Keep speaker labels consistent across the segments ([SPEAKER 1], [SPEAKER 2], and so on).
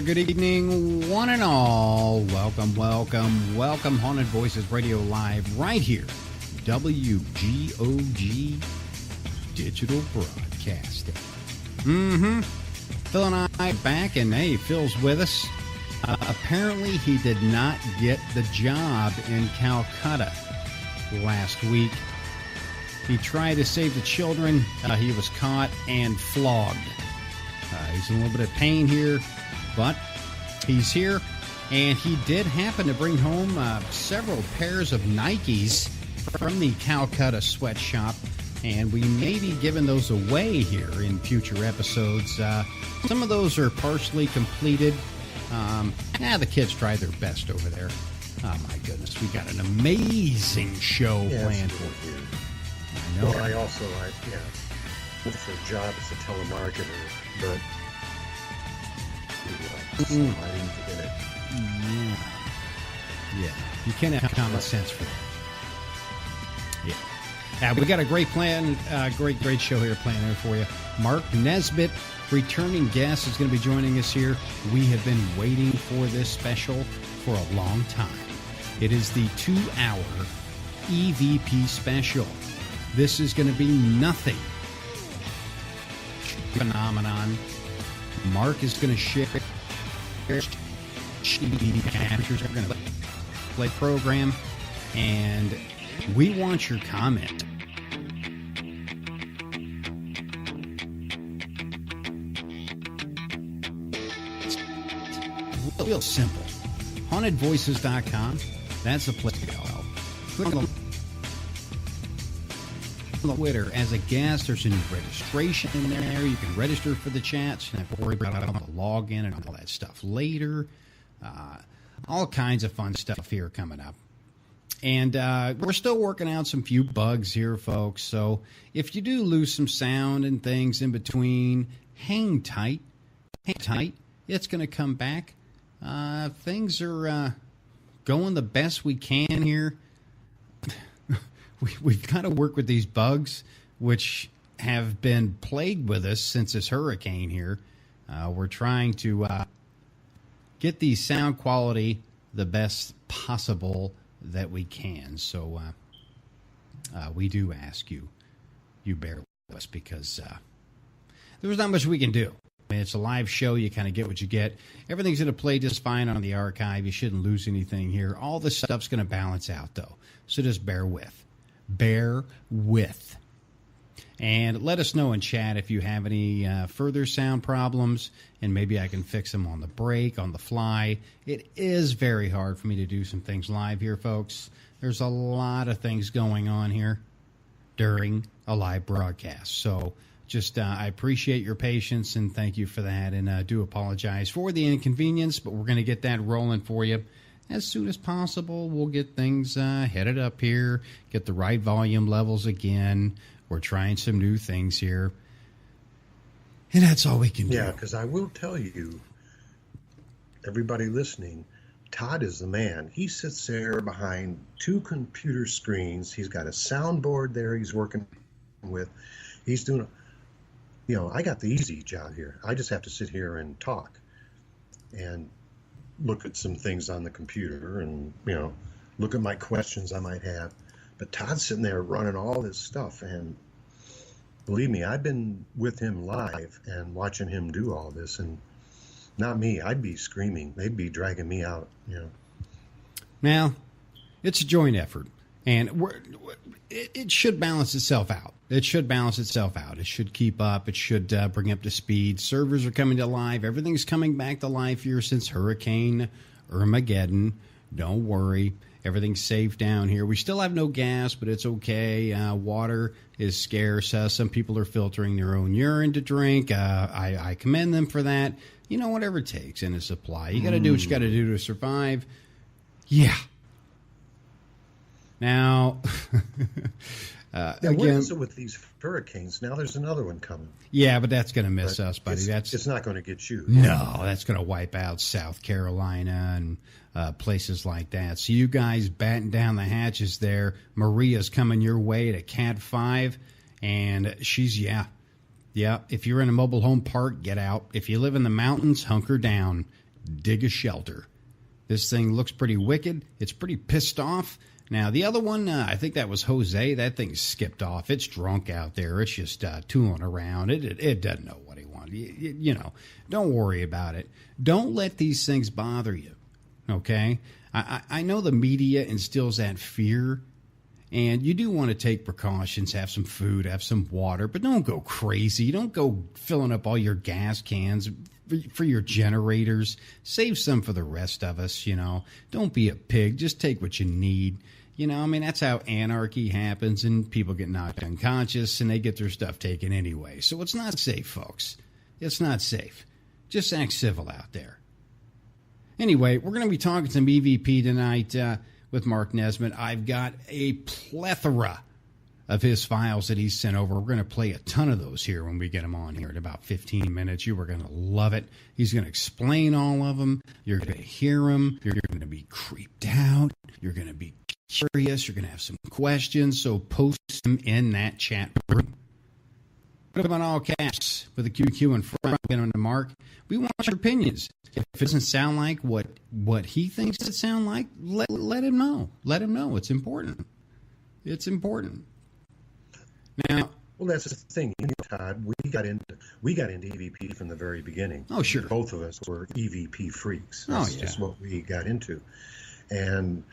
[SPEAKER 1] Good evening, one and all. Welcome, welcome, welcome. Haunted Voices Radio Live right here. WGOG Digital Broadcasting. Phil and I back, and hey, Phil's with us. Apparently, he did not get the job in Calcutta last week. He tried to save the children. He was caught and flogged. He's in a little bit of pain here, but he's here, and he did happen to bring home several pairs of Nikes from the Calcutta sweatshop, and we may be giving those away here in future episodes. Some of those are partially completed. The kids tried their best over there. Oh, my goodness. We got an amazing show planned for you. I know.
[SPEAKER 2] Well, I with a job as a telemarketer, but so I didn't get it.
[SPEAKER 1] Yeah. You can't have common sense for that. Yeah. We got a great plan, great show here planned there for you. Mark Nesbit, returning guest, is going to be joining us here. We have been waiting for this special for a long time. It is the 2-hour EVP special. This is going to be nothing phenomenon. Mark is going to share captures. We're going to play program, and we want your comment. It's real simple. HauntedVoices.com. That's the place to go. Click on Twitter as a guest. There's a new registration in there. You can register for the chats. You don't have to worry about the login and all that stuff later. All kinds of fun stuff here coming up. And we're still working out some few bugs here, folks. So if you do lose some sound and things in between, hang tight. Hang tight. It's going to come back. Things are going the best we can here. We've got to work with these bugs, which have been plagued with us since this hurricane here. We're trying to get the sound quality the best possible that we can. So we do ask you bear with us, because there's not much we can do. I mean, it's a live show. You kind of get what you get. Everything's going to play just fine on the archive. You shouldn't lose anything here. All this stuff's going to balance out, though. So just bear with. Bear with. And let us know in chat if you have any further sound problems, and maybe I can fix them on the break, on the fly. It is very hard for me to do some things live here, folks. There's a lot of things going on here during a live broadcast. So just I appreciate your patience, and thank you for that, and do apologize for the inconvenience, but we're going to get that rolling for you as soon as possible. We'll get things headed up here, get the right volume levels again. We're trying some new things here, and that's all we can do.
[SPEAKER 2] Yeah, because I will tell you, everybody listening, Todd is the man. He sits there behind 2 computer screens. He's got a soundboard there he's working with. He's doing, I got the easy job here. I just have to sit here and talk and look at some things on the computer and, look at my questions I might have. But Todd's sitting there running all this stuff, and believe me, I've been with him live and watching him do all this, and not me. I'd be screaming. They'd be dragging me out,
[SPEAKER 1] Now, it's a joint effort, and it should balance itself out. It should balance itself out. It should keep up. It should bring up to speed. Servers are coming to life. Everything's coming back to life here since Hurricane Armageddon. Don't worry. Everything's safe down here. We still have no gas, but it's okay. Water is scarce. Some people are filtering their own urine to drink. I commend them for that. Whatever it takes in a supply. You got to do what you got to do to survive. Yeah. Now,
[SPEAKER 2] What
[SPEAKER 1] again,
[SPEAKER 2] is it with these hurricanes? Now there's another one coming.
[SPEAKER 1] yeah, but that's going to miss us, buddy.
[SPEAKER 2] It's not going to get you.
[SPEAKER 1] No, that's going to wipe out South Carolina and places like that. So you guys batten down the hatches there. Maria's coming your way to Cat 5, and she's, yeah. If you're in a mobile home park, get out. If you live in the mountains, hunker down. Dig a shelter. This thing looks pretty wicked. It's pretty pissed off. Now, the other one, I think that was Jose. That thing skipped off. It's drunk out there. It's just tooling around. It doesn't know what he wants. You know, don't worry about it. Don't let these things bother you, okay? I know the media instills that fear, and you do want to take precautions, have some food, have some water, but don't go crazy. Don't go filling up all your gas cans for your generators. Save some for the rest of us, you know. Don't be a pig. Just take what you need. You know, I mean, that's how anarchy happens, and people get knocked unconscious, and they get their stuff taken anyway. So it's not safe, folks. It's not safe. Just act civil out there. Anyway, we're going to be talking some EVP tonight with Mark Nesbit. I've got a plethora of his files that he's sent over. We're going to play a ton of those here when we get him on here in about 15 minutes. You are going to love it. He's going to explain all of them. You're going to hear them. You're going to be creeped out. You're going to be curious. You're going to have some questions. So post them in that chat room. Put them on all caps with a QQ in front. Get on to Mark. We want your opinions. If it doesn't sound like what he thinks it sounds like, let him know. Let him know. It's important. It's important. Now,
[SPEAKER 2] well, that's the thing, you know, Todd. We got into EVP from the very beginning.
[SPEAKER 1] Oh, sure.
[SPEAKER 2] Both of us were EVP freaks.
[SPEAKER 1] That's
[SPEAKER 2] just what we got into. And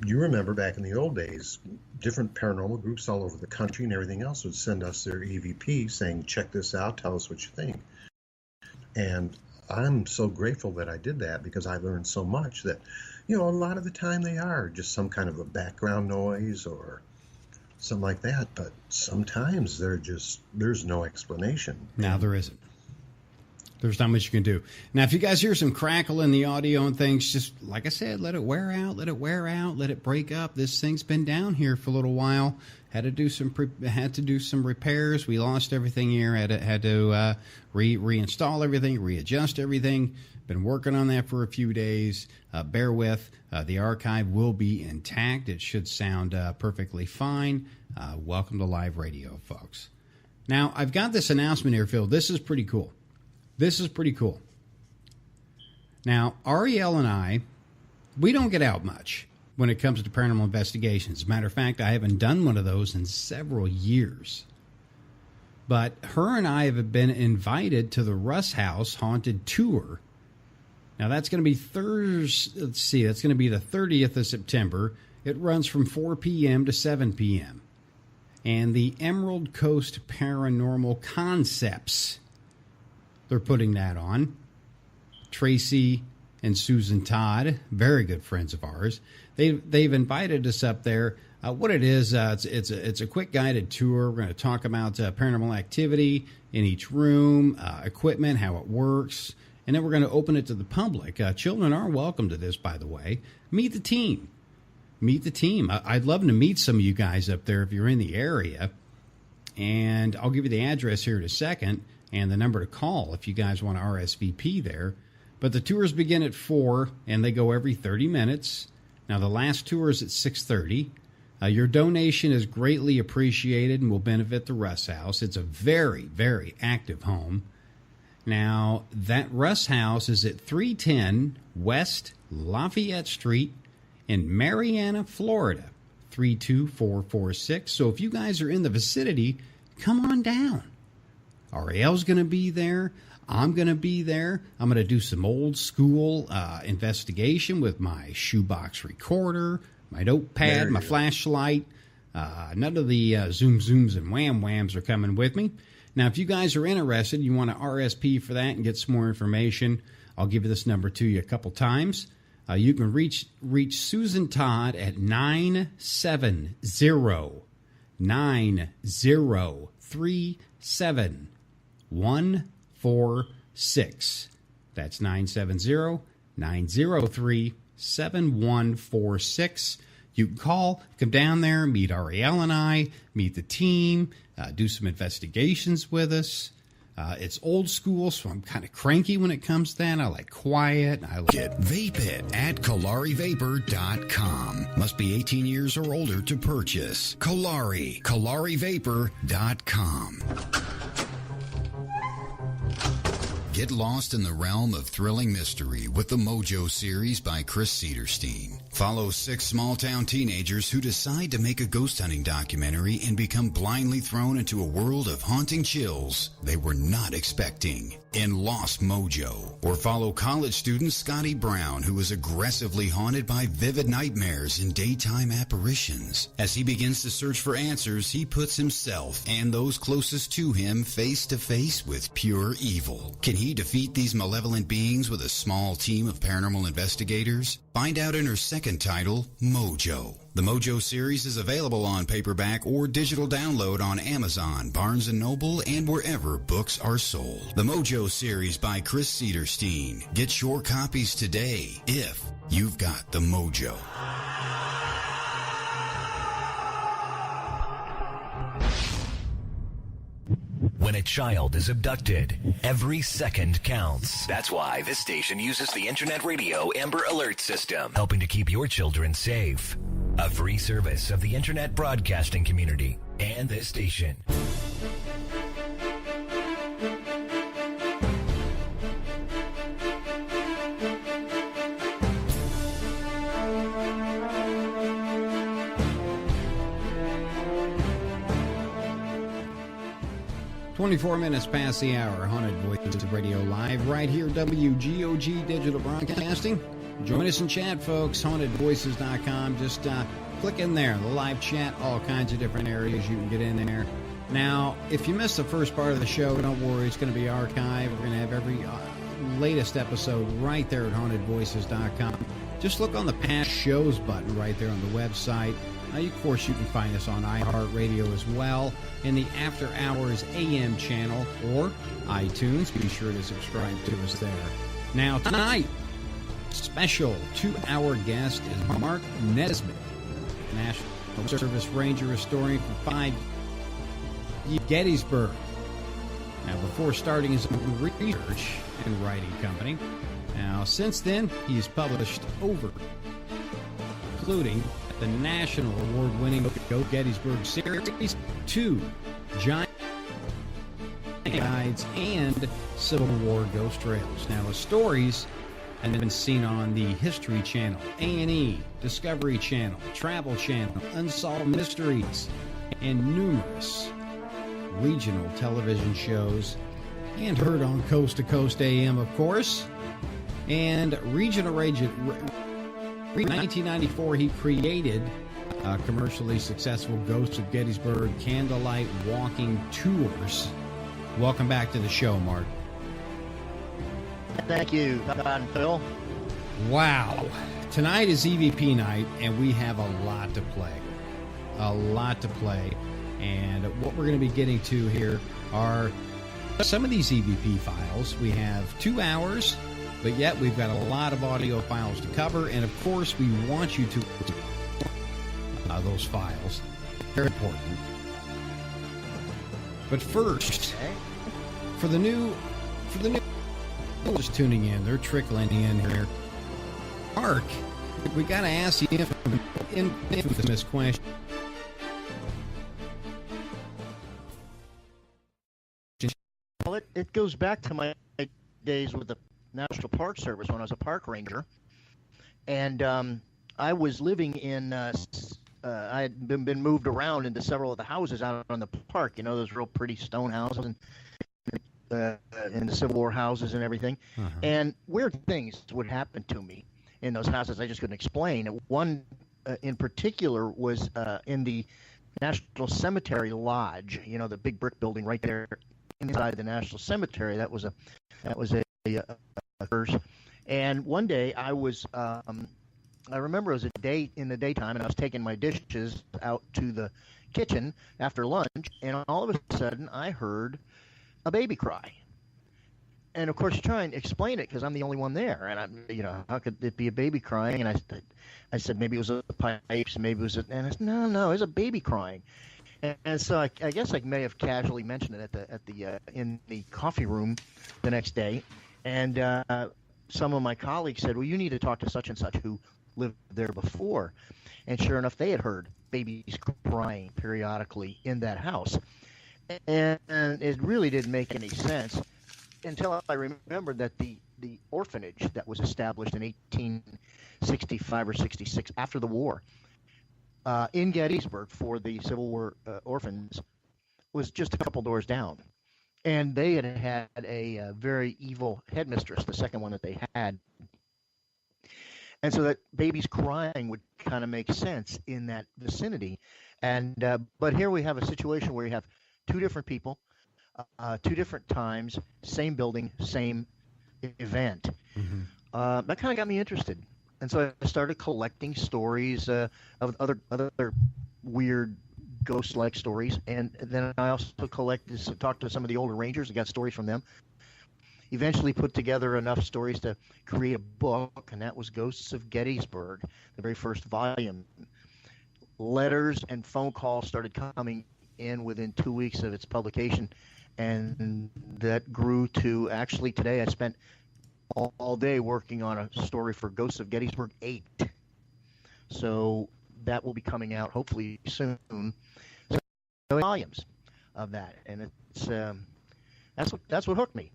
[SPEAKER 2] you remember back in the old days, different paranormal groups all over the country and everything else would send us their EVP saying, "Check this out. Tell us what you think." And I'm so grateful that I did that, because I learned so much that, you know, a lot of the time they are just some kind of a background noise or something like that, but sometimes there's no explanation.
[SPEAKER 1] Now there isn't. There's not much you can do. Now, if you guys hear some crackle in the audio and things, just like I said, let it wear out, let it break up. This thing's been down here for a little while. Had to do some repairs. We lost everything here. Had to reinstall everything, readjust everything. Been working on that for a few days. Bear with. The archive will be intact. It should sound perfectly fine. Welcome to live radio, folks. Now, I've got this announcement here, Phil. This is pretty cool. Now, Ariel and I, we don't get out much when it comes to paranormal investigations. As a matter of fact, I haven't done one of those in several years. But her and I have been invited to the Russ House Haunted Tour. Now, that's going to be Thursday. Let's see, that's going to be the 30th of September. It runs from 4 p.m. to 7 p.m. And the Emerald Coast Paranormal Concepts, they're putting that on. Tracy and Susan Todd, very good friends of ours, they've invited us up there. What it is, it's a quick guided tour. We're going to talk about paranormal activity in each room, equipment, how it works, and then we're going to open it to the public. Children are welcome to this, by the way. Meet the team. I'd love to meet some of you guys up there if you're in the area, and I'll give you the address here in a second and the number to call if you guys want to RSVP there. But the tours begin at 4, and they go every 30 minutes. Now, the last tour is at 6:30. Your donation is greatly appreciated and will benefit the Russ House. It's a very, very active home. Now, that Russ House is at 310 West Lafayette Street in Marianna, Florida, 32446. So if you guys are in the vicinity, come on down. Ariel's going to be there. I'm going to be there. I'm going to do some old school investigation with my shoebox recorder, my notepad, my flashlight. None of the zooms and whams are coming with me. Now, if you guys are interested, you want to RSP for that and get some more information, I'll give you this number to you a couple times. You can reach Susan Todd at 970-903-7146. That's 970-903-7146. You can call, come down there, meet Roell and I, meet the team, do some investigations with us. It's old school, so I'm kind of cranky when it comes to that. I like quiet.
[SPEAKER 3] Get Vape It at KalariVapor.com. Must be 18 years or older to purchase. KalariVapor.com. Get lost in the realm of thrilling mystery with the Mojo series by Chris Cedarstein. Follow 6 small-town teenagers who decide to make a ghost hunting documentary and become blindly thrown into a world of haunting chills they were not expecting in Lost Mojo. Or follow college student Scotty Brown, who is aggressively haunted by vivid nightmares and daytime apparitions. As he begins to search for answers, he puts himself and those closest to him face to face with pure evil. Can he defeat these malevolent beings with a small team of paranormal investigators? Find out in her second title, Mojo. The Mojo series is available on paperback or digital download on Amazon, Barnes & Noble, and wherever books are sold. The Mojo series by Chris Cedarstein. Get your copies today if you've got the Mojo.
[SPEAKER 4] When a child is abducted, every second counts. That's why this station uses the Internet Radio Amber Alert System, helping to keep your children safe. A free service of the Internet broadcasting community and this station.
[SPEAKER 1] "24 minutes past the hour, Haunted Voices Radio Live, right here, WGOG Digital Broadcasting. Join us in chat, folks, hauntedvoices.com. Just click in there, the live chat, all kinds of different areas you can get in there. Now, if you missed the first part of the show, don't worry, it's going to be archived. We're going to have every latest episode right there at hauntedvoices.com. Just look on the past shows button right there on the website. Of course, you can find us on iHeartRadio as well, in the After Hours AM channel, or iTunes. Be sure to subscribe to us there. Now, tonight, special 2-hour guest is Mark Nesbit, National Service Ranger historian for 5 years, Gettysburg. Now, before starting his own research and writing company, now since then, he's published over, including the national award-winning Go Gettysburg series, 2 giant guides, and Civil War ghost trails. Now, the stories have been seen on the History Channel, A&E, Discovery Channel, Travel Channel, Unsolved Mysteries, and numerous regional television shows, and heard on Coast to Coast AM, of course, and regional radio. In 1994, he created commercially successful Ghosts of Gettysburg candlelight walking tours. Welcome back to the show, Mark.
[SPEAKER 5] Thank you, Todd and Phil.
[SPEAKER 1] Wow. Tonight is EVP night, and we have a lot to play. A lot to play. And what we're going to be getting to here are some of these EVP files. We have 2 hours, but yet we've got a lot of audio files to cover, and of course we want you to those files. Very important. But first, for the new just tuning in, they're trickling in here. Mark, we got to ask the infamous question.
[SPEAKER 5] Well, it goes back to my days with the National Park Service when I was a park ranger, and I was living in. I had been moved around into several of the houses out on the park. You know, those real pretty stone houses and the Civil War houses and everything. Uh-huh. And weird things would happen to me in those houses I just couldn't explain. One in particular was in the National Cemetery Lodge. You know, the big brick building right there inside the National Cemetery. That was a curse. And one day I was, I remember it was a day in the daytime, and I was taking my dishes out to the kitchen after lunch, and all of a sudden I heard a baby cry. And of course, you try and explain it because I'm the only one there, and how could it be a baby crying? And I said maybe it was the pipes, maybe it was, and I said no, it was a baby crying. And so I guess I may have casually mentioned it in the coffee room the next day, and some of my colleagues said, well, you need to talk to such and such who lived there before, and sure enough, they had heard babies crying periodically in that house, and it really didn't make any sense until I remembered that the orphanage that was established in 1865 or 66 after the war in Gettysburg for the Civil War orphans was just a couple doors down. And they had a very evil headmistress, the second one that they had. And so that babies crying would kind of make sense in that vicinity. And but here we have a situation where you have two different people, two different times, same building, same event. Mm-hmm. That kind of got me interested, and so I started collecting stories of other weird ghost-like stories, and then I also talked to some of the older rangers and got stories from them. Eventually put together enough stories to create a book, and that was Ghosts of Gettysburg, the very first volume. Letters and phone calls started coming in within 2 weeks of its publication, and that grew to actually today I spent all day working on a story for Ghosts of Gettysburg 8. So that will be coming out hopefully soon. So volumes of that, and it's that's what hooked me,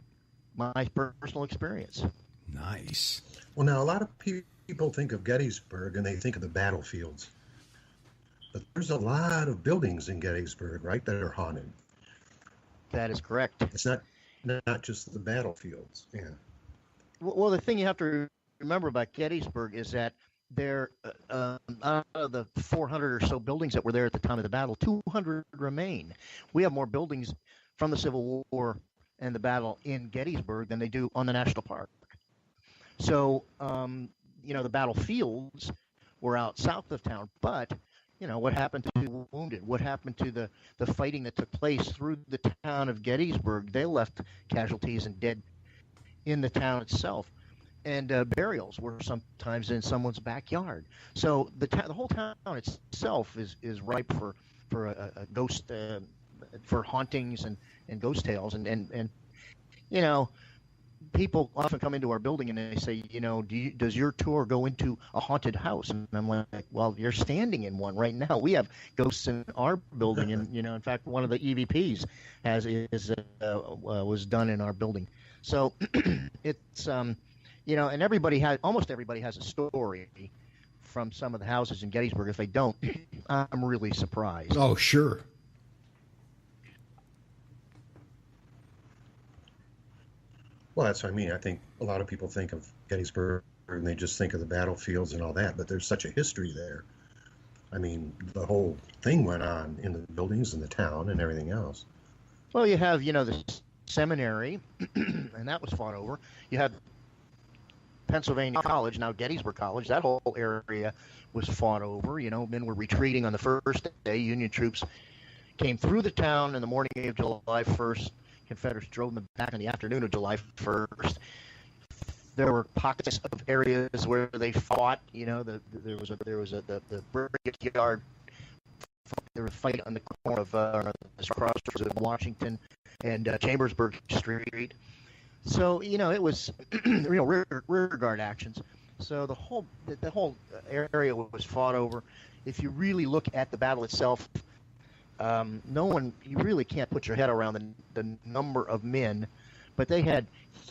[SPEAKER 5] my personal experience.
[SPEAKER 1] Nice.
[SPEAKER 2] Well, now a lot of people think of Gettysburg and they think of the battlefields, but there's a lot of buildings in Gettysburg, right, that are haunted.
[SPEAKER 5] That is correct.
[SPEAKER 2] It's not just the battlefields. Yeah.
[SPEAKER 5] Well, the thing you have to remember about Gettysburg is that there, out of the 400 or so buildings that were there at the time of the battle, 200 remain. We have more buildings from the Civil War and the battle in Gettysburg than they do on the National Park. So, the battlefields were out south of town, but what happened to the wounded? What happened to the fighting that took place through the town of Gettysburg? They left casualties and dead in the town itself, and burials were sometimes in someone's backyard. So the whole town itself is ripe for a ghost, for hauntings and ghost tales, and people often come into our building and they say, does your tour go into a haunted house? And I'm like, well, you're standing in one right now. We have ghosts in our building, and in fact, one of the EVPs was done in our building. So it's and almost everybody has a story from some of the houses in Gettysburg. If they don't, I'm really surprised.
[SPEAKER 1] Oh, sure.
[SPEAKER 2] Well, that's what I mean. I think a lot of people think of Gettysburg and they just think of the battlefields and all that, but there's such a history there. I mean, the whole thing went on in the buildings and the town and everything else.
[SPEAKER 5] Well, you have, the seminary, and that was fought over. You had Pennsylvania College, now Gettysburg College. That whole area was fought over. Men were retreating on the first day. Union troops came through the town in the morning of July 1st. Confederates drove them back in the afternoon of July 1st. There were pockets of areas where they fought. There was the brickyard. There was a fight on the corner of crossroads of Washington and Chambersburg Street. So it was rear guard actions. So the whole area was fought over. If you really look at the battle itself, you really can't put your head around the number of men, but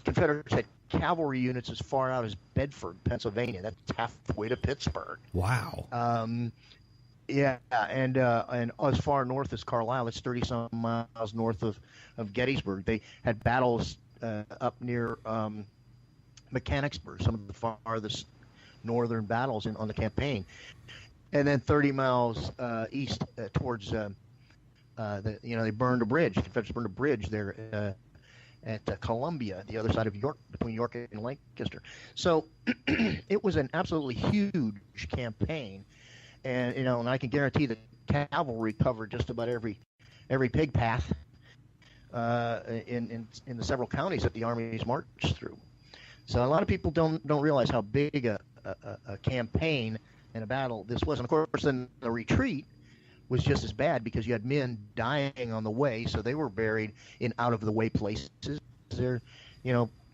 [SPEAKER 5] Confederates had cavalry units as far out as Bedford, Pennsylvania. That's halfway to Pittsburgh.
[SPEAKER 1] Wow.
[SPEAKER 5] Yeah, and as far north as Carlisle, that's 30-some miles north of Gettysburg. They had battles up near Mechanicsburg, some of the farthest northern battles on the campaign. And then 30 miles east towards they burned a bridge. Confederates burned a bridge there at Columbia, the other side of York, between York and Lancaster. So it was an absolutely huge campaign, and and I can guarantee that cavalry covered just about every pig path in the several counties that the Army's marched through. So a lot of people don't realize how big a campaign and a battle this was. And of course, then the retreat was just as bad because you had men dying on the way, so they were buried in out-of-the-way places. There,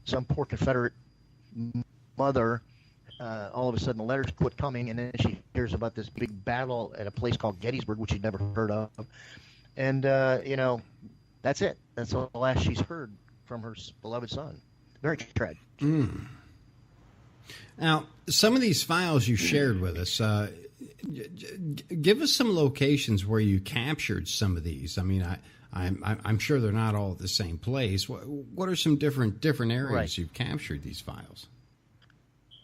[SPEAKER 5] some poor Confederate mother, all of a sudden the letters quit coming, and then she hears about this big battle at a place called Gettysburg, which she'd never heard of. And, that's it. That's the last she's heard from her beloved son. Very tragic.
[SPEAKER 1] Mm. Now, some of these files you shared with us, give us some locations where you captured some of these. I mean, I'm sure they're not all at the same place. What are some different areas you've captured these files?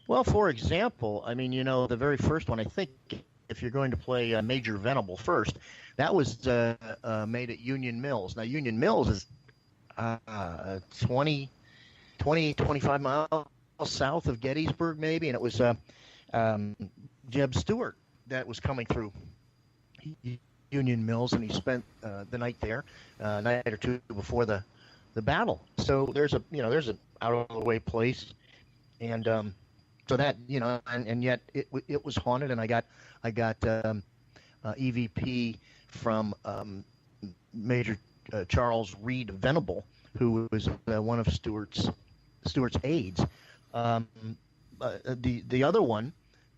[SPEAKER 5] Well, for example, I mean, the very first one, I think, if you're going to play Major Venable first, that was made at Union Mills. Now, Union Mills is 25 miles south of Gettysburg, maybe, and it was Jeb Stuart that was coming through Union Mills, and he spent the night there, a night or two before the battle. So there's an out of the way place, and so that and yet it was haunted, and I got EVP from Major Charles Reed Venable, who was one of Stuart's aides. The other one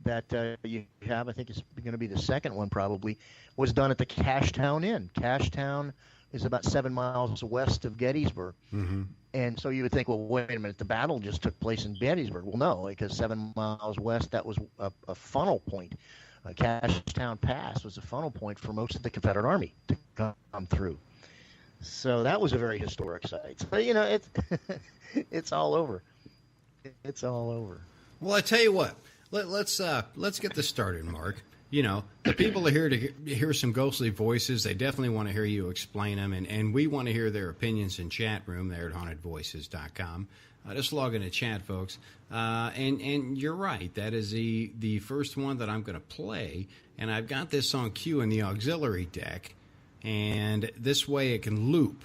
[SPEAKER 5] that you have, I think it's going to be the second one probably, was done at the Cashtown Inn. Cashtown is about 7 miles west of Gettysburg. Mm-hmm. And so you would think, well, wait a minute, the battle just took place in Gettysburg. Well, no, because 7 miles west, that was a funnel point. Cashtown Pass was a funnel point for most of the Confederate Army to come through. So that was a very historic site. So, it's all over. It's all over.
[SPEAKER 1] Well, I tell you what, let's get this started, Mark. The people are here to hear some ghostly voices. They definitely want to hear you explain them, and we want to hear their opinions in chat room there at hauntedvoices.com. Just log into chat, folks. And you're right. That is the first one that I'm going to play, and I've got this on cue in the auxiliary deck, and this way it can loop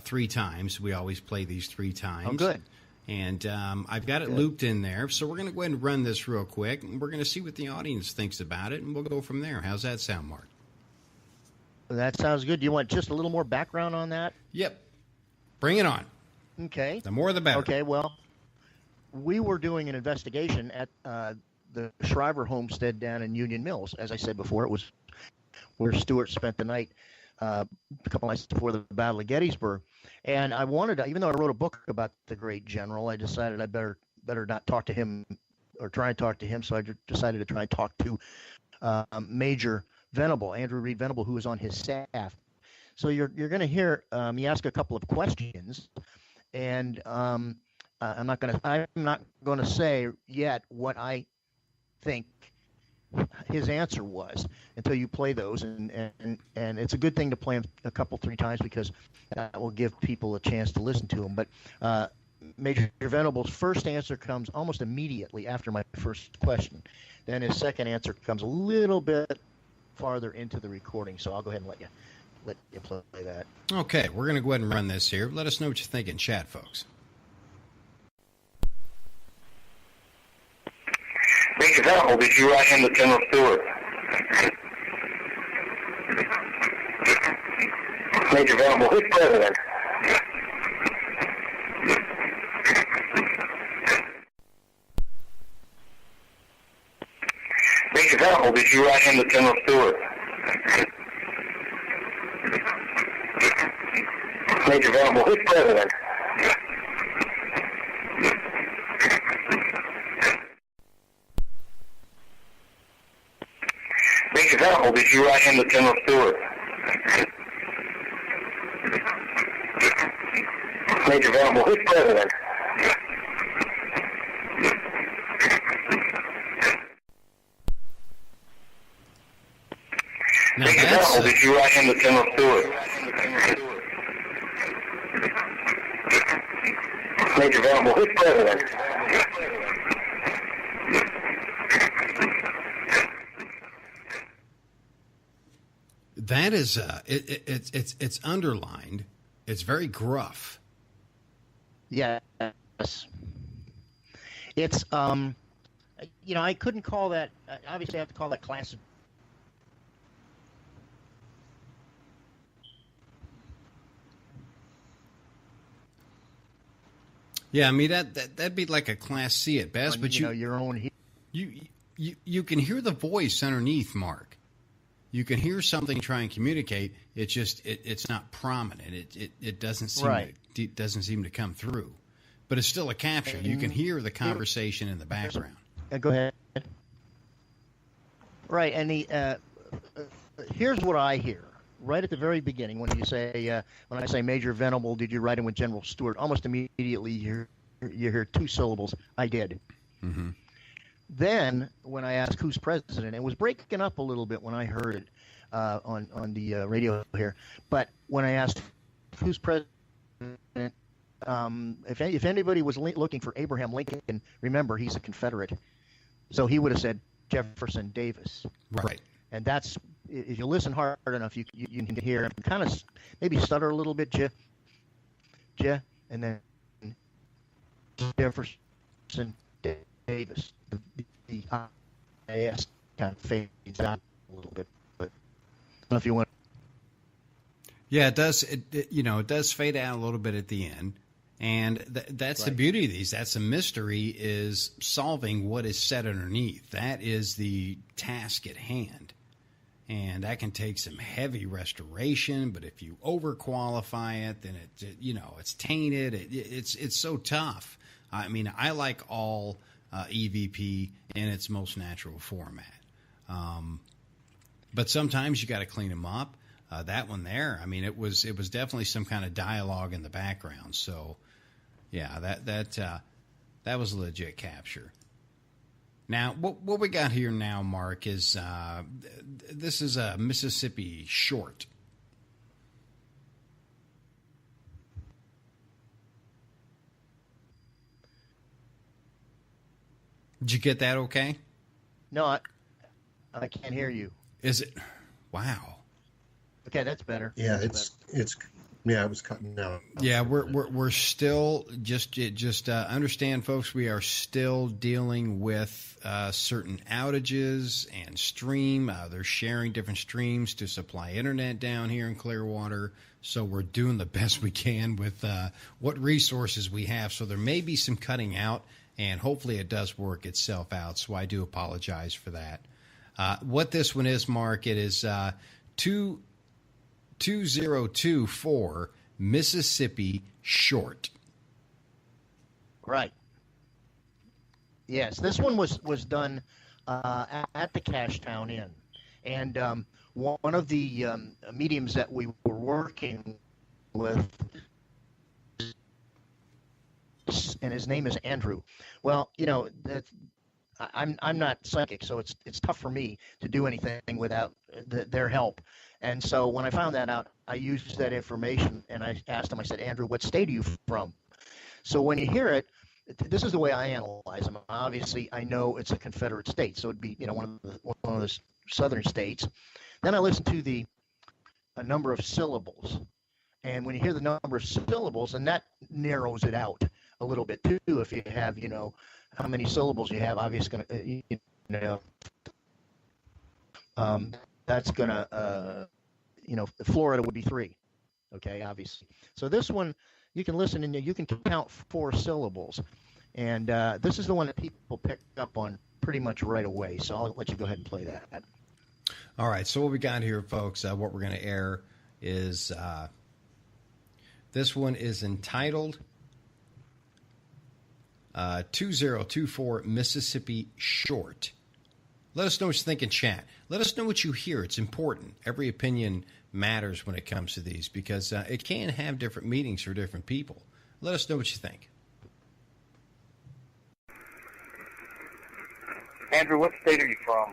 [SPEAKER 1] 3 times. We always play these 3 times.
[SPEAKER 5] Oh, good.
[SPEAKER 1] And I've got it looped in there. So we're going to go ahead and run this real quick, and we're going to see what the audience thinks about it, and we'll go from there. How's that sound, Mark?
[SPEAKER 5] That sounds good. Do you want just a little more background on that?
[SPEAKER 1] Yep. Bring it on.
[SPEAKER 5] Okay.
[SPEAKER 1] The more the better.
[SPEAKER 5] Okay, well, we were doing an investigation at the Shriver homestead down in Union Mills. As I said before, it was where Stuart spent the night a couple nights before the Battle of Gettysburg. And I wanted to, even though I wrote a book about the great general, I decided I better not talk to him or try and talk to him. So I decided to try and talk to Major Venable, Andrew Reed Venable, who was on his staff. So you're going to hear me ask a couple of questions, and I'm not going to say yet what I think his answer was until you play those, and it's a good thing to play them a couple 3 times because that will give people a chance to listen to them. But Major Venable's first answer comes almost immediately after my first question. Then his second answer comes a little bit farther into the recording, so I'll go ahead and let you play that.
[SPEAKER 1] Okay, we're going to go ahead and run this here. Let us know what you think in chat, folks.
[SPEAKER 6] Major Venable, did you write him to General Stewart? Major Venable, who's president? Major Venable, did you write him to General Stewart? Major Venable, who's president? Major Venable, did you write him to General Stewart? Major Venable, who's president? Major Venable, did you write him to General Stewart? Major Venable, who's president?
[SPEAKER 1] That is, it's underlined. It's very gruff.
[SPEAKER 5] Yes. It's, I couldn't call that, obviously I have to call that class.
[SPEAKER 1] Yeah, I mean, that'd be like a Class C at best, but
[SPEAKER 5] your own.
[SPEAKER 1] You can hear the voice underneath, Mark. You can hear something try and communicate. It's just it's not prominent. It doesn't seem to come through, but it's still a capture. You can hear the conversation in the background.
[SPEAKER 5] Go ahead. Right, and here's what I hear right at the very beginning when you say when I say Major Venable, did you write in with General Stewart? Almost immediately you hear two syllables. I did.
[SPEAKER 1] Mm-hmm.
[SPEAKER 5] Then, when I asked who's president, it was breaking up a little bit when I heard it on the radio here. But when I asked who's president, if anybody was looking for Abraham Lincoln, remember he's a Confederate, so he would have said Jefferson Davis.
[SPEAKER 1] Right.
[SPEAKER 5] And that's, if you listen hard enough, you can hear him kind of maybe stutter a little bit, and then Jefferson Davis. The IAS kind of fades out a little bit, but I don't know if you want.
[SPEAKER 1] Yeah, it does. It does fade out a little bit at the end, and that's the beauty of these. That's the mystery, is solving what is said underneath. That is the task at hand, and that can take some heavy restoration. But if you overqualify it, then it's tainted. It's so tough. I mean, I like all EVP in its most natural format. But sometimes you got to clean them up. That one there, I mean, it was definitely some kind of dialogue in the background. So, yeah, that was a legit capture. Now, what we got here now, Mark, is this is a Mississippi short. Did you get that okay?
[SPEAKER 5] No, I can't hear you.
[SPEAKER 1] Is it? Wow.
[SPEAKER 5] Okay, that's better.
[SPEAKER 2] Yeah, it was cutting out.
[SPEAKER 1] Yeah, we're still just understand, folks. We are still dealing with certain outages and stream. They're sharing different streams to supply internet down here in Clearwater. So we're doing the best we can with what resources we have. So there may be some cutting out, and hopefully it does work itself out. So I do apologize for that. What this one is, Mark, it is 2024 Mississippi short.
[SPEAKER 5] Right. Yes, this one was done at the Cashtown Inn, and one of the mediums that we were working with, and his name is Andrew. Well, I'm not psychic, so it's tough for me to do anything without their help. And so when I found that out, I used that information, and I asked him, I said, Andrew, what state are you from? So when you hear it, this is the way I analyze them. Obviously, I know it's a Confederate state, so it'd be one of the southern states. Then I listen to a number of syllables, and when you hear the number of syllables, and that narrows it out a little bit too. If you have, how many syllables you have, obviously, that's gonna, Florida would be 3. Okay, obviously. So this one, you can listen and you can count 4 syllables, and this is the one that people pick up on pretty much right away. So I'll let you go ahead and play that.
[SPEAKER 1] All right. So what we got here, folks, what we're going to air is this one is entitled 2024 Mississippi Short. Let us know what you think in chat. Let us know what you hear. It's important. Every opinion matters when it comes to these, because it can have different meanings for different people. Let us know what you think.
[SPEAKER 6] Andrew, what state are you from?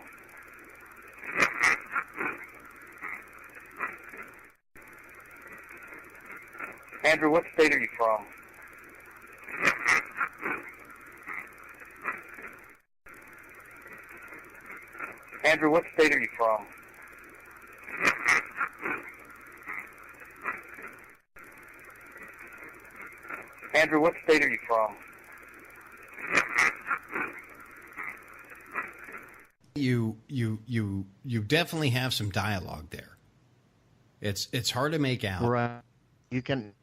[SPEAKER 6] Andrew, what state are you from? Andrew, what state are you from? Andrew, what state are you from?
[SPEAKER 1] You definitely have some dialogue there. It's hard to make out.
[SPEAKER 5] Right. You can.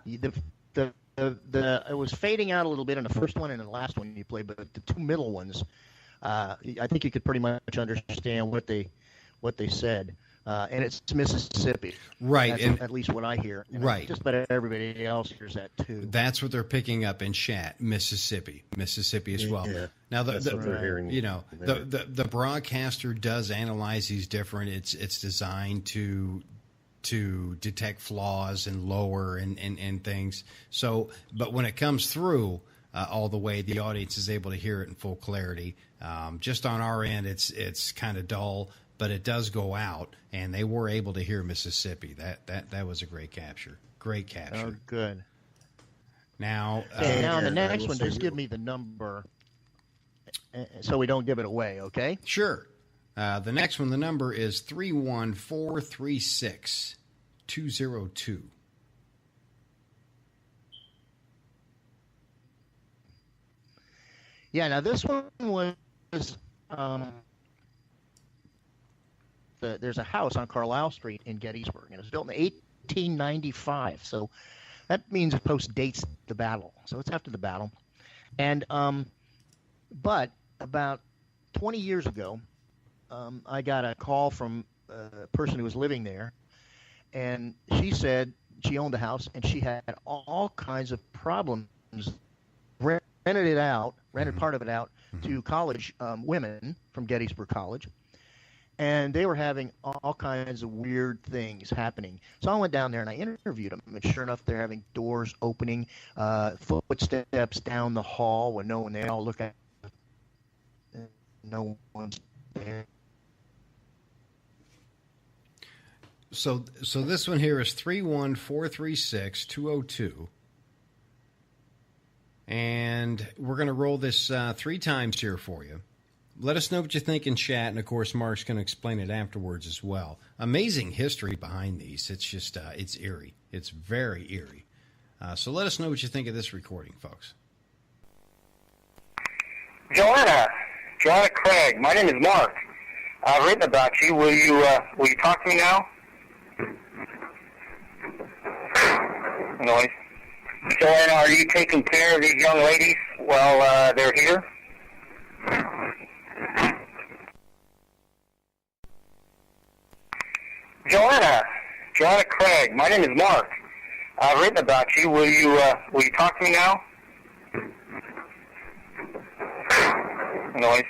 [SPEAKER 5] It was fading out a little bit in the first one and the last one you played, but the two middle ones, I think you could pretty much understand what they said. And it's Mississippi,
[SPEAKER 1] right?
[SPEAKER 5] That's at least what I hear.
[SPEAKER 1] Right.
[SPEAKER 5] Just about everybody else hears that too.
[SPEAKER 1] That's what they're picking up in chat. Mississippi as well.
[SPEAKER 2] Yeah,
[SPEAKER 1] now
[SPEAKER 2] that's what they're hearing.
[SPEAKER 1] You know, the broadcaster does analyze these different. It's designed to detect flaws and lower and things. So, but when it comes through all the way, the audience is able to hear it in full clarity. Just on our end, it's kind of dull, but it does go out, and they were able to hear Mississippi. That was a great capture. Great capture.
[SPEAKER 5] Oh, good.
[SPEAKER 1] Now,
[SPEAKER 5] now the next one, just give me the number, so we don't give it away. Okay.
[SPEAKER 1] Sure. The next one, the number is 31436-202.
[SPEAKER 5] Yeah. Now this one was. There's a house on Carlisle Street in Gettysburg, and it was built in 1895. So that means it post-dates the battle. So it's after the battle. And but about 20 years ago, I got a call from a person who was living there, and she said she owned the house and she had all kinds of problems. Rented part of it out to college women from Gettysburg College. And they were having all kinds of weird things happening. So I went down there and I interviewed them. And sure enough, they're having doors opening, footsteps down the hall when they all look at no one's there.
[SPEAKER 1] So this one here is 31436-202. And we're going to roll this 3 times here for you. Let us know what you think in chat, and of course, Mark's going to explain it afterwards as well. Amazing history behind these. It's just, it's eerie. It's very eerie. So let us know what you think of this recording, folks.
[SPEAKER 6] Joanna Craig, my name is Mark. I've written about you. Will you talk to me now? Noise. Joanna, are you taking care of these young ladies while they're here? Joanna Craig, my name is Mark. I've written about you. Will you talk to me now? Noise.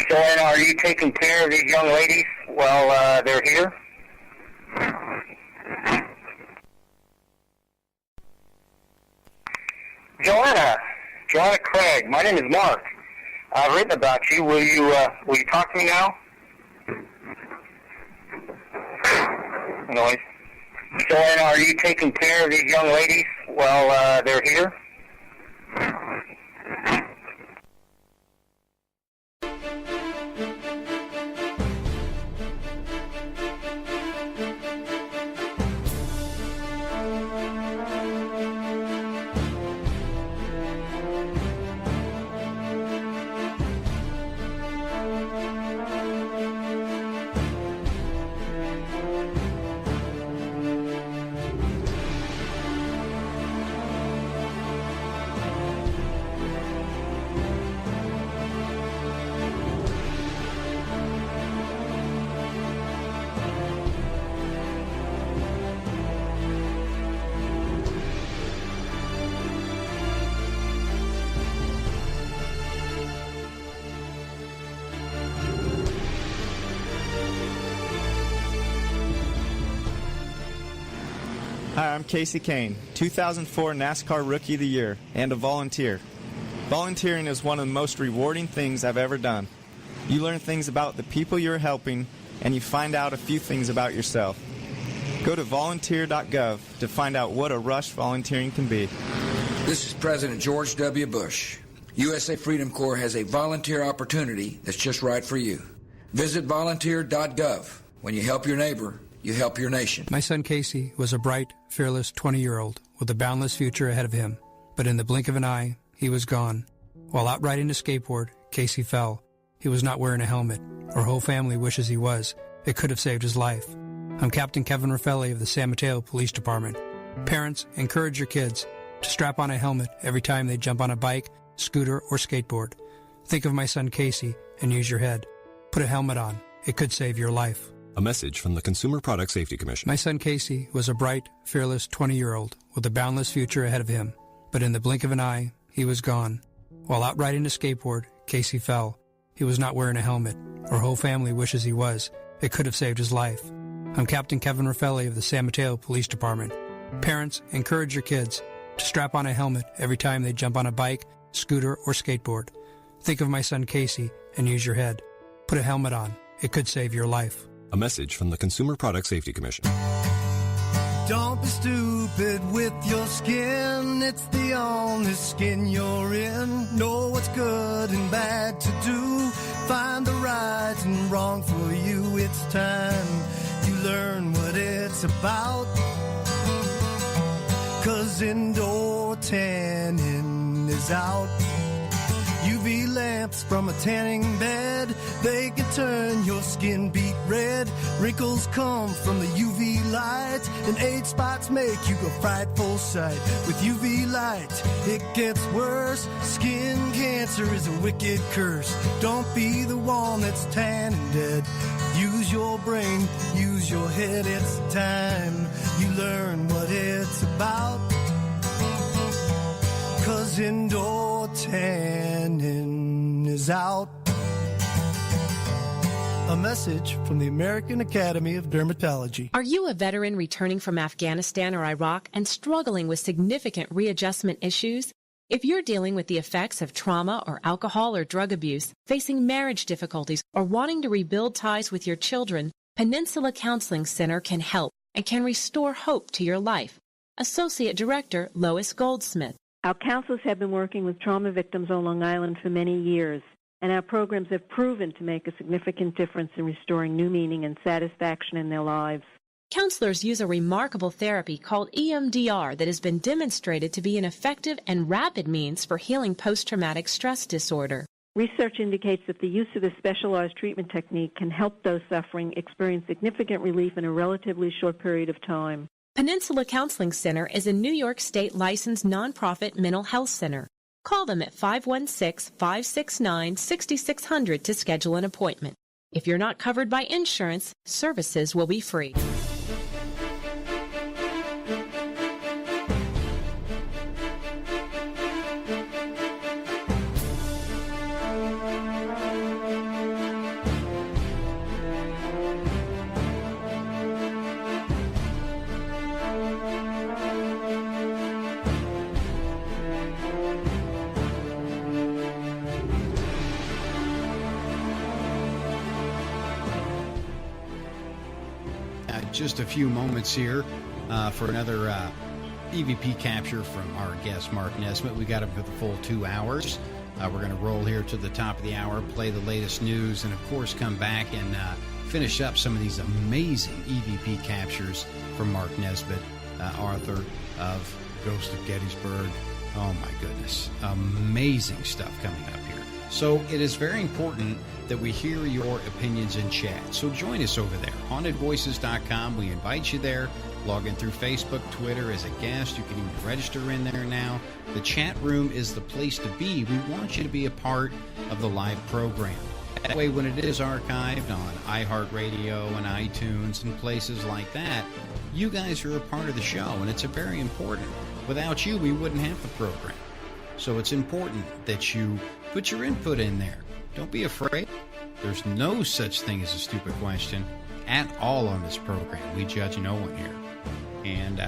[SPEAKER 6] Joanna, are you taking care of these young ladies while they're here? Joanna Craig, my name is Mark. I've written about you. Will you talk to me now? Noise. Joanna, are you taking care of these young ladies while they're here?
[SPEAKER 7] Hi, I'm Casey Kane, 2004 NASCAR Rookie of the Year, and a volunteer. Volunteering is one of the most rewarding things I've ever done. You learn things about the people you're helping, and you find out a few things about yourself. Go to volunteer.gov to find out what a rush volunteering can be.
[SPEAKER 8] This is President George W. Bush. USA Freedom Corps has a volunteer opportunity that's just right for you. Visit volunteer.gov. When you help your neighbor, you help your nation.
[SPEAKER 9] My son Casey was a bright, fearless 20-year-old with a boundless future ahead of him. But in the blink of an eye, he was gone. While out riding a skateboard, Casey fell. He was not wearing a helmet. Our whole family wishes he was. It could have saved his life. I'm Captain Kevin Raffelli of the San Mateo Police Department. Parents, encourage your kids to strap on a helmet every time they jump on a bike, scooter, or skateboard. Think of my son Casey and use your head. Put a helmet on. It could save your life.
[SPEAKER 10] A message from the Consumer Product Safety Commission.
[SPEAKER 9] My son Casey was a bright, fearless 20-year-old with a boundless future ahead of him. But in the blink of an eye, he was gone. While out riding a skateboard, Casey fell. He was not wearing a helmet. Our whole family wishes he was. It could have saved his life. I'm Captain Kevin Raffelli of the San Mateo Police Department. Parents, encourage your kids to strap on a helmet every time they jump on a bike, scooter, or skateboard. Think of my son Casey and use your head. Put a helmet on. It could save your life.
[SPEAKER 10] A message from the Consumer Product Safety Commission.
[SPEAKER 11] Don't be stupid with your skin. It's the only skin you're in. Know what's good and bad to do. Find the right and wrong for you. It's time you learn what it's about. 'Cause indoor tanning is out. UV lamps from a tanning bed, they can turn your skin beet red. Wrinkles come from the UV light, and age spots make you a frightful sight. With UV light, it gets worse. Skin cancer is a wicked curse. Don't be the one that's tan and dead. Use your brain, use your head. It's time you learn what it's about. 'Cause indoor tanning is out. A message from the American Academy of Dermatology.
[SPEAKER 12] Are you a veteran returning from Afghanistan or Iraq and struggling with significant readjustment issues? If you're dealing with the effects of trauma or alcohol or drug abuse, facing marriage difficulties, or wanting to rebuild ties with your children, Peninsula Counseling Center can help and can restore hope to your life. Associate Director Lois Goldsmith.
[SPEAKER 13] Our counselors have been working with trauma victims on Long Island for many years, and our programs have proven to make a significant difference in restoring new meaning and satisfaction in their lives.
[SPEAKER 12] Counselors use a remarkable therapy called EMDR that has been demonstrated to be an effective and rapid means for healing post-traumatic stress disorder.
[SPEAKER 13] Research indicates that the use of this specialized treatment technique can help those suffering experience significant relief in a relatively short period of time.
[SPEAKER 12] Peninsula Counseling Center is a New York State licensed nonprofit mental health center. Call them at 516-569-6600 to schedule an appointment. If you're not covered by insurance, services will be free.
[SPEAKER 1] Just a few moments here for another EVP capture from our guest, Mark Nesbit. We got him for the full 2 hours. We're going to roll here to the top of the hour, play the latest news, and, of course, come back and finish up some of these amazing EVP captures from Mark Nesbit, author of Ghost of Gettysburg. Oh, my goodness. Amazing stuff coming up here. So it is very important that we hear your opinions in chat. So join us over there, hauntedvoices.com. We invite you there. Log in through Facebook, Twitter as a guest. You can even register in there now. The chat room is the place to be. We want you to be a part of the live program. That way, when it is archived on iHeartRadio and iTunes and places like that, you guys are a part of the show, and it's very important. Without you, we wouldn't have the program. So it's important that you put your input in there. Don't be afraid. There's no such thing as a stupid question at all on this program. We judge no one here. And,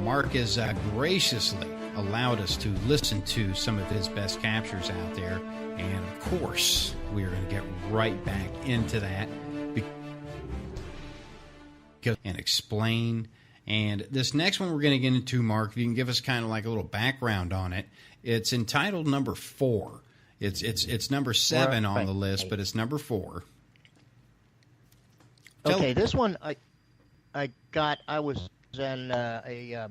[SPEAKER 1] Mark has graciously allowed us to listen to some of his best captures out there. And, of course, we are going to get right back into that and explain. And this next one we're going to get into, Mark, if you can give us kind of like a little background on it. It's entitled number 4. It's number 7 on the list, but it's number 4.
[SPEAKER 5] Okay, this one was in a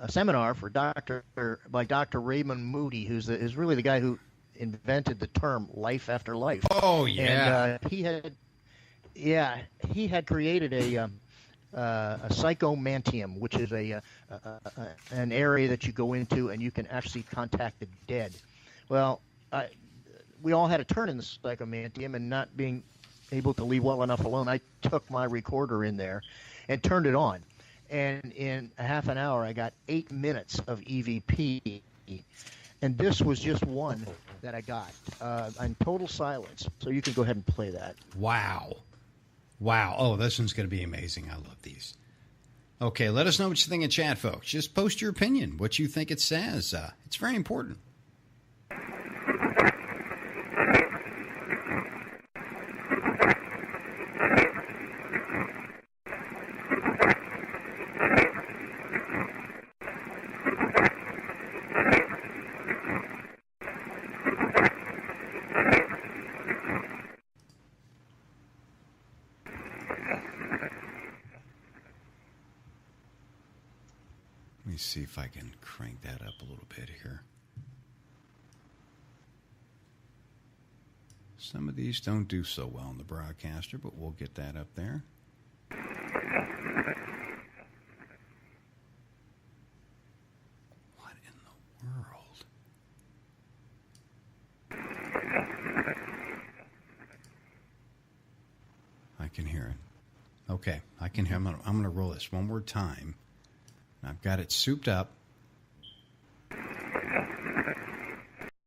[SPEAKER 5] seminar for Dr. Raymond Moody, who's really the guy who invented the term life after life.
[SPEAKER 1] Oh yeah.
[SPEAKER 5] And he had created a psychomantium, which is an area that you go into and you can actually contact the dead. Well, we all had a turn in the psychomantium, and not being able to leave well enough alone, I took my recorder in there and turned it on. And in a half an hour, I got 8 minutes of EVP. And this was just one that I got in total silence. So you can go ahead and play that.
[SPEAKER 1] Wow. Oh, this one's going to be amazing. I love these. Okay, let us know what you think in chat, folks. Just post your opinion, what you think it says. It's very important. Let me see if I can crank that up a little bit here. Some of these don't do so well in the broadcaster, but we'll get that up there. What in the world? I can hear it. Okay, I can hear. I'm going to roll this one more time. I've got it souped up.